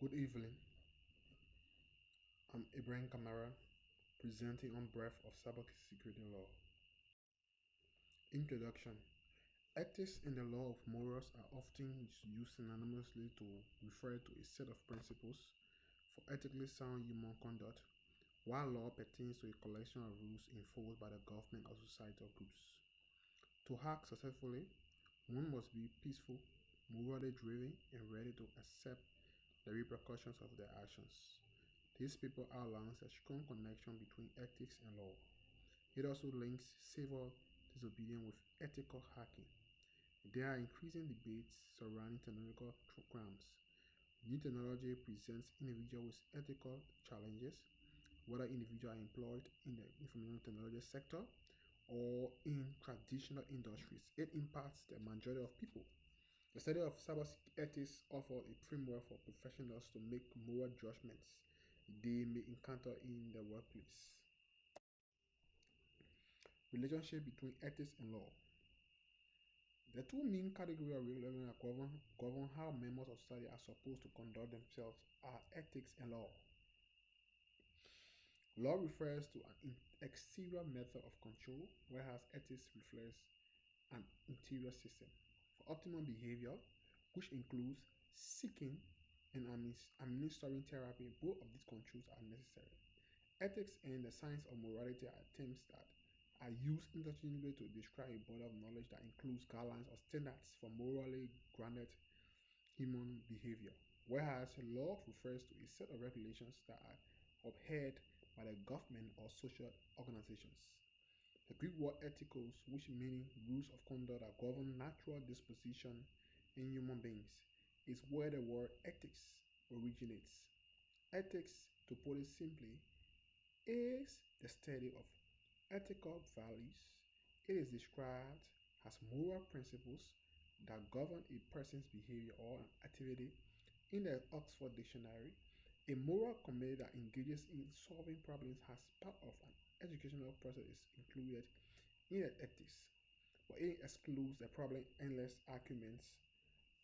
Good evening. I'm Ibrahim Kamara, presenting on behalf of Cybersecurity Law. Introduction. Ethics in the law of morals are often used synonymously to refer to a set of principles for ethically sound human conduct, while law pertains to a collection of rules enforced by the government or societal groups. To act successfully, one must be peaceful, morally driven, and ready to accept the repercussions of their actions. This paper outlines a strong connection between ethics and law. It also links civil disobedience with ethical hacking. There are increasing debates surrounding technological crimes. New technology presents individuals with ethical challenges, whether individuals are employed in the information technology sector or in traditional industries. It impacts the majority of people. The study of cyber ethics offers a framework for professionals to make moral judgments they may encounter in the workplace. Relationship between ethics and law. The two main categories of relevance that govern how members of society are supposed to conduct themselves are ethics and law. Law refers to an exterior method of control, whereas ethics reflects an interior system for optimal behavior, which includes seeking and administering therapy. Both of these controls are necessary. Ethics and the science of morality are terms that are used interchangeably to describe a body of knowledge that includes guidelines or standards for morally grounded human behavior, whereas law refers to a set of regulations that are upheld by the government or social organizations. The Greek word ethikos, which means rules of conduct that govern natural disposition in human beings, is where the word ethics originates. Ethics, to put it simply, is the study of ethical values. It is described as moral principles that govern a person's behavior or an activity. In the Oxford Dictionary, a moral community that engages in solving problems as part of an educational process is included in the ethics, but it excludes the problem endless arguments,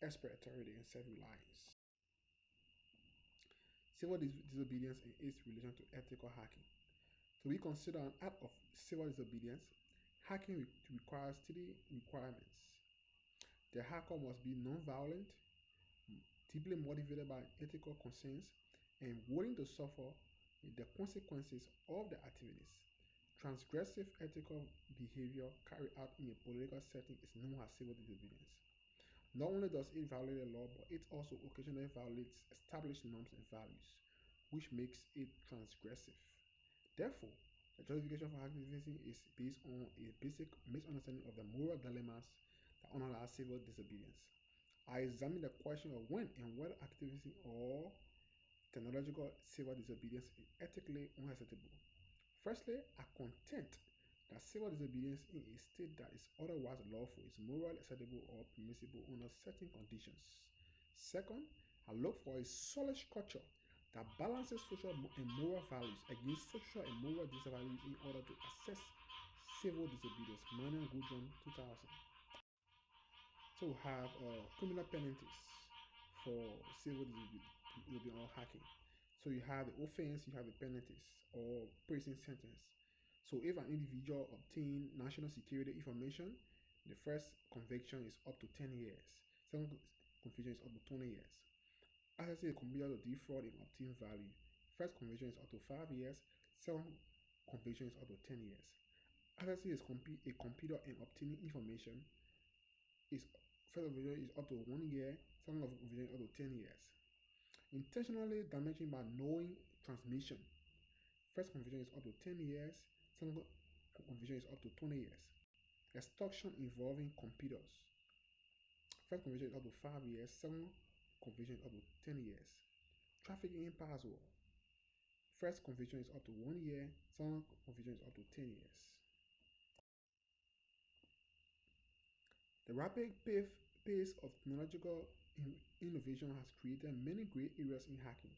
expert authority, and self-reliance. Civil disobedience and its relation to ethical hacking. To be considered an act of civil disobedience, hacking requires three requirements. The hacker must be non-violent, deeply motivated by ethical concerns, and willing to suffer the consequences of the activities. Transgressive ethical behavior carried out in a political setting is known as civil disobedience. Not only does it violate the law, but it also occasionally violates established norms and values, which makes it transgressive. Therefore, the justification for activism is based on a basic misunderstanding of the moral dilemmas that underlie civil disobedience. I examine the question of when and whether activism or technological civil disobedience is ethically unacceptable. Firstly, I contend that civil disobedience in a state that is otherwise lawful is morally acceptable or permissible under certain conditions. Second, I look for a solid structure that balances social and moral values against social and moral disvalues in order to assess civil disobedience. Manuel Gudrun 2000. So we have criminal penalties for civil disobedience or hacking. So you have the offense, you have the penalties or prison sentence. So if an individual obtains national security information, the first conviction is up to 10 years. Second conviction is up to 20 years. Accessing a computer to defraud and obtain value. First conviction is up to 5 years. Second conviction is up to 10 years. Accessing a computer and obtaining information is first conviction is up to 1 year. Second conviction is up to 10 years. Intentionally damaging by knowing transmission. First conviction is up to 10 years. Second conviction is up to 20 years. Extortion involving computers. First conviction is up to 5 years. Second conviction is up to 10 years. Trafficking in password. First conviction is up to 1 year. Second conviction is up to 10 years. The rapid pace of technological innovation has created many gray areas in hacking,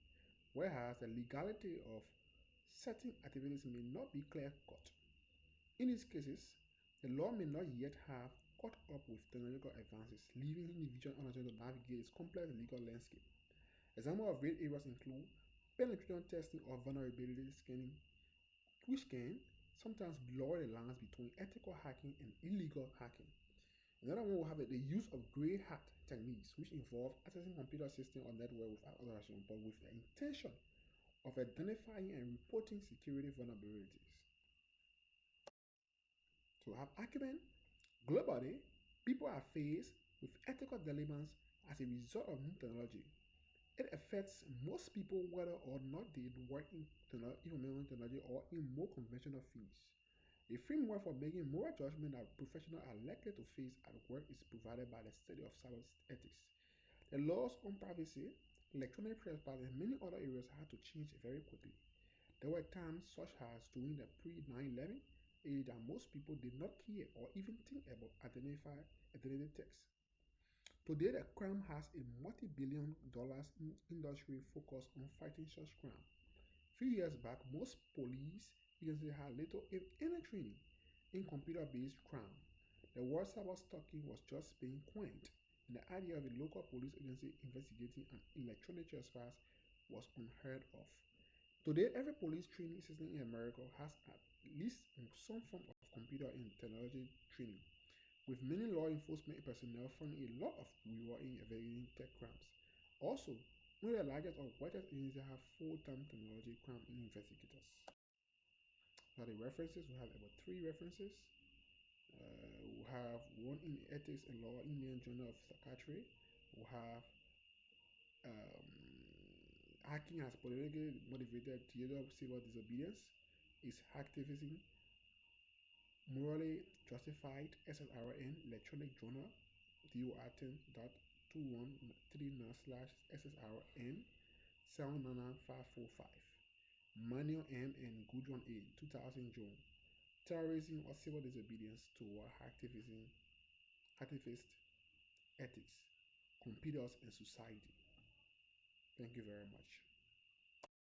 whereas the legality of certain activities may not be clear cut. In these cases, the law may not yet have caught up with technological advances, leaving individuals unable to navigate its complex legal landscape. Examples of red areas include penetration testing or vulnerability scanning, which can sometimes blur the lines between ethical hacking and illegal hacking. Another one will have the use of grey hat techniques, which involve accessing computer system or network without authorization, but with the intention of identifying and reporting security vulnerabilities. To have argument, globally, people are faced with ethical dilemmas as a result of new technology. It affects most people whether or not they work in information technology or in more conventional fields. A framework for making moral judgment that professionals are likely to face at work is provided by the study of cyber ethics. The laws on privacy, electronic trespass, and many other areas had to change very quickly. There were times, such as during the pre 9/11 age, that most people did not care or even think about identity thefts. Today, the crime has a multi-billion dollars industry focused on fighting such crime. A few years back, most police agencies had little, if any, training in computer-based crime. The word cyber stalking was just being coined, and the idea of a local police agency investigating an electronic trespass was unheard of. Today, every police training system in America has at least some form of computer and technology training, with many law enforcement personnel finding a lot of reward in investigating tech crimes. Also, one of the largest or widest agencies have full-time technology crime investigators. Now the references, we have about three references. We have one in Ethics and Law, Indian Journal of Psychiatry. We have um, Hacking as politically motivated theater civil disobedience. Is hacktivism morally justified? SSRN Electronic Journal DOR10.213 slash SSRN 799545. Manuel M. and Gudrun A. 2000 June. Terrorism or Civil Disobedience Toward Activist Ethics, Computers and Society. Thank you very much.